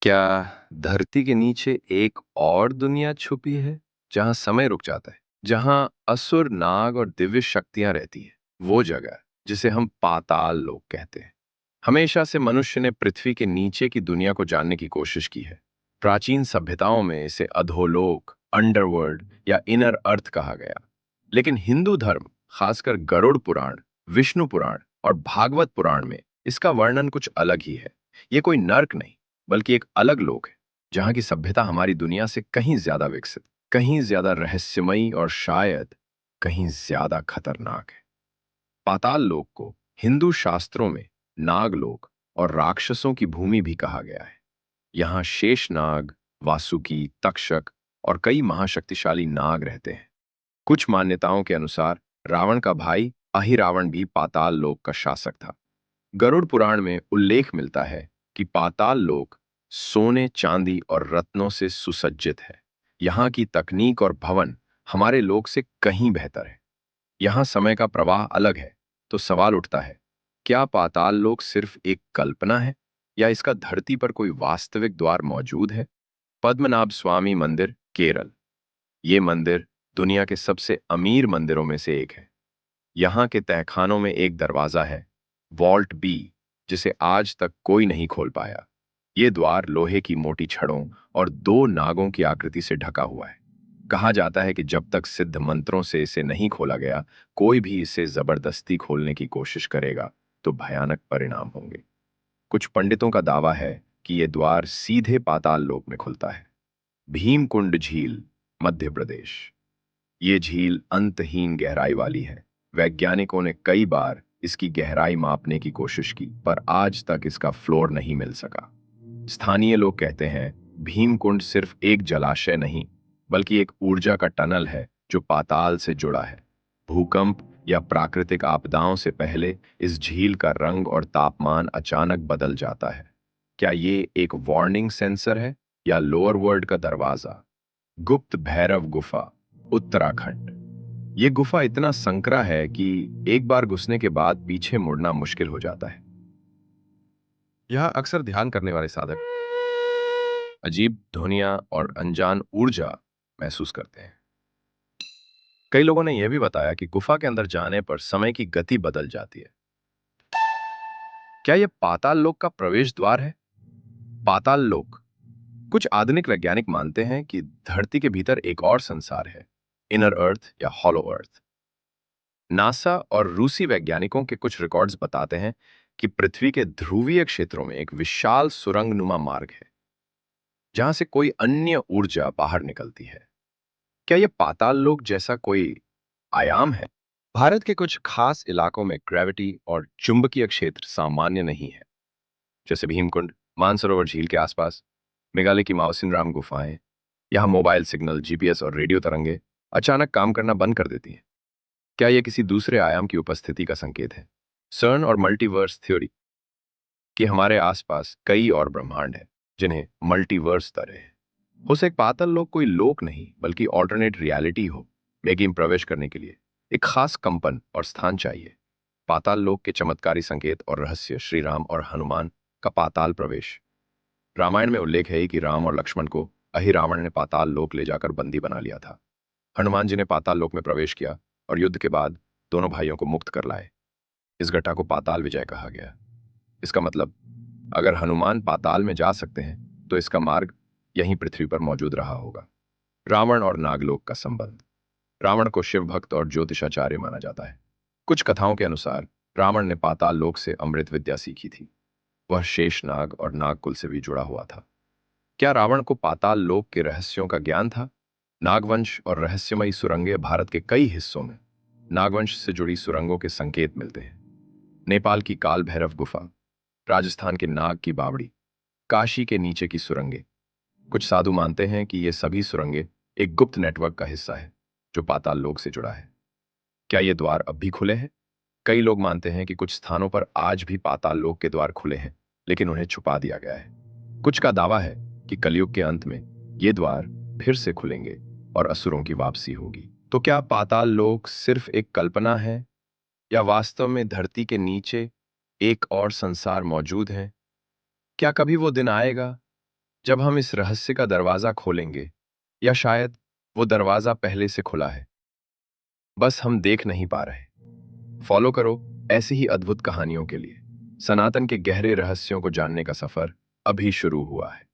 क्या धरती के नीचे एक और दुनिया छुपी है जहां समय रुक जाता है, जहां असुर, नाग और दिव्य शक्तियां रहती हैं? वो जगह जिसे हम पाताल लोक कहते हैं। हमेशा से मनुष्य ने पृथ्वी के नीचे की दुनिया को जानने की कोशिश की है। प्राचीन सभ्यताओं में इसे अधोलोक, अंडरवर्ल्ड या इनर अर्थ कहा गया। लेकिन हिंदू धर्म, खासकर गरुड़ पुराण, विष्णु पुराण और भागवत पुराण में इसका वर्णन कुछ अलग ही है। ये कोई नर्क नहीं, बल्कि एक अलग लोक है, जहां की सभ्यता हमारी दुनिया से कहीं ज्यादा विकसित, कहीं ज्यादा रहस्यमयी और शायद कहीं ज्यादा खतरनाक है। पाताल लोक को हिंदू शास्त्रों में नागलोक और राक्षसों की भूमि भी कहा गया है। यहाँ शेषनाग, वासुकी, तक्षक और कई महाशक्तिशाली नाग रहते हैं। कुछ मान्यताओं के अनुसार रावण का भाई अहिरावण भी पाताल लोक का शासक था। गरुड़ पुराण में उल्लेख मिलता है कि पाताल लोक सोने, चांदी और रत्नों से सुसज्जित है। यहाँ की तकनीक और भवन हमारे लोक से कहीं बेहतर है। यहाँ समय का प्रवाह अलग है। तो सवाल उठता है, क्या पाताल लोक सिर्फ एक कल्पना है, या इसका धरती पर कोई वास्तविक द्वार मौजूद है? पद्मनाभ स्वामी मंदिर, केरल। ये मंदिर दुनिया के सबसे अमीर मंदिरों में से एक है। यहाँ के तहखानों में एक दरवाजा है, वॉल्ट बी, जिसे आज तक कोई नहीं खोल पाया। ये द्वार लोहे की मोटी छड़ों और दो नागों की आकृति से ढका हुआ है। कहा जाता है कि जब तक सिद्ध मंत्रों से इसे नहीं खोला गया, कोई भी इसे जबरदस्ती खोलने की कोशिश करेगा तो भयानक परिणाम होंगे। कुछ पंडितों का दावा है कि यह द्वार सीधे पाताल लोक में खुलता है। भीमकुंड झील, मध्य प्रदेश। ये झील अंतहीन गहराई वाली है। वैज्ञानिकों ने कई बार इसकी गहराई मापने की कोशिश की, पर आज तक इसका फ्लोर नहीं मिल सका। स्थानीय लोग कहते हैं भीमकुंड सिर्फ एक जलाशय नहीं, बल्कि एक ऊर्जा का टनल है जो पाताल से जुड़ा है। भूकंप या प्राकृतिक आपदाओं से पहले इस झील का रंग और तापमान अचानक बदल जाता है। क्या ये एक वार्निंग सेंसर है, या लोअर वर्ल्ड का दरवाजा? गुप्त भैरव गुफा, उत्तराखंड। ये गुफा इतना संकरा है कि एक बार घुसने के बाद पीछे मुड़ना मुश्किल हो जाता है। यहाँ अक्सर ध्यान करने वाले साधक अजीब ध्वनियां और अनजान ऊर्जा महसूस करते हैं। कई लोगों ने यह भी बताया कि गुफा के अंदर जाने पर समय की गति बदल जाती है। क्या यह पाताल लोक का प्रवेश द्वार है? पाताल लोक। कुछ आधुनिक वैज्ञानिक मानते हैं कि धरती के भीतर एक और संसार है, इनर अर्थ या हॉलो अर्थ। नासा और रूसी वैज्ञानिकों के कुछ रिकॉर्ड्स बताते हैं कि पृथ्वी के ध्रुवीय क्षेत्रों में एक विशाल सुरंग नुमा मार्ग है, जहां से कोई अन्य ऊर्जा बाहर निकलती है। क्या यह पाताल लोक जैसा कोई आयाम है? भारत के कुछ खास इलाकों में ग्रेविटी और चुंबकीय क्षेत्र सामान्य नहीं है, जैसे भीमकुंड, मानसरोवर झील के आसपास। मेघालय की माउसिन राम गुफाएं। यहाँ मोबाइल सिग्नल, जीपीएस और रेडियो तरंगे अचानक काम करना बंद कर देती हैं। क्या यह किसी दूसरे आयाम की उपस्थिति का संकेत है? सर्न और मल्टीवर्स थ्योरी कि हमारे आसपास कई और ब्रह्मांड हैं, जिन्हें मल्टीवर्स तरह है। हो सकता पाताल लोक कोई लोक नहीं, बल्कि ऑल्टरनेट रियलिटी हो। लेकिन प्रवेश करने के लिए एक खास कंपन और स्थान चाहिए। पाताल लोक के चमत्कारी संकेत और रहस्य। श्री राम और हनुमान का पाताल प्रवेश। रामायण में उल्लेख है कि राम और लक्ष्मण को अहिरावण ने पाताल लोक ले जाकर बंदी बना लिया था। हनुमान जी ने पाताल लोक में प्रवेश किया और युद्ध के बाद दोनों भाइयों को मुक्त कर लाए। इस घटना को पाताल विजय कहा गया। इसका मतलब, अगर हनुमान पाताल में जा सकते हैं, तो इसका मार्ग यहीं पृथ्वी पर मौजूद रहा होगा। रावण और नागलोक का संबंध। रावण को शिव भक्त और ज्योतिषाचार्य माना जाता है। कुछ कथाओं के अनुसार रावण ने पाताल लोक से अमृत विद्या सीखी थी। वह शेषनाग और नागकुल से भी जुड़ा हुआ था। क्या रावण को पाताल लोक के रहस्यों का ज्ञान था? नागवंश और रहस्यमयी सुरंगें। भारत के कई हिस्सों में नागवंश से जुड़ी सुरंगों के संकेत मिलते हैं। नेपाल की काल भैरव गुफा, राजस्थान के नाग की बावड़ी, काशी के नीचे की सुरंगें। कुछ साधु मानते हैं कि ये सभी सुरंगें एक गुप्त नेटवर्क का हिस्सा है, जो पाताल लोक से जुड़ा है। क्या ये द्वार अब भी खुले हैं? कई लोग मानते हैं कि कुछ स्थानों पर आज भी पाताल लोक के द्वार खुले हैं, लेकिन उन्हें छुपा दिया गया है। कुछ का दावा है कि कलयुग के अंत में ये द्वार फिर से खुलेंगे और असुरों की वापसी होगी। तो क्या पाताल लोक सिर्फ एक कल्पना है, या वास्तव में धरती के नीचे एक और संसार मौजूद है? क्या कभी वो दिन आएगा जब हम इस रहस्य का दरवाजा खोलेंगे, या शायद वो दरवाजा पहले से खुला है, बस हम देख नहीं पा रहे। फॉलो करो ऐसी ही अद्भुत कहानियों के लिए। सनातन के गहरे रहस्यों को जानने का सफर अभी शुरू हुआ है।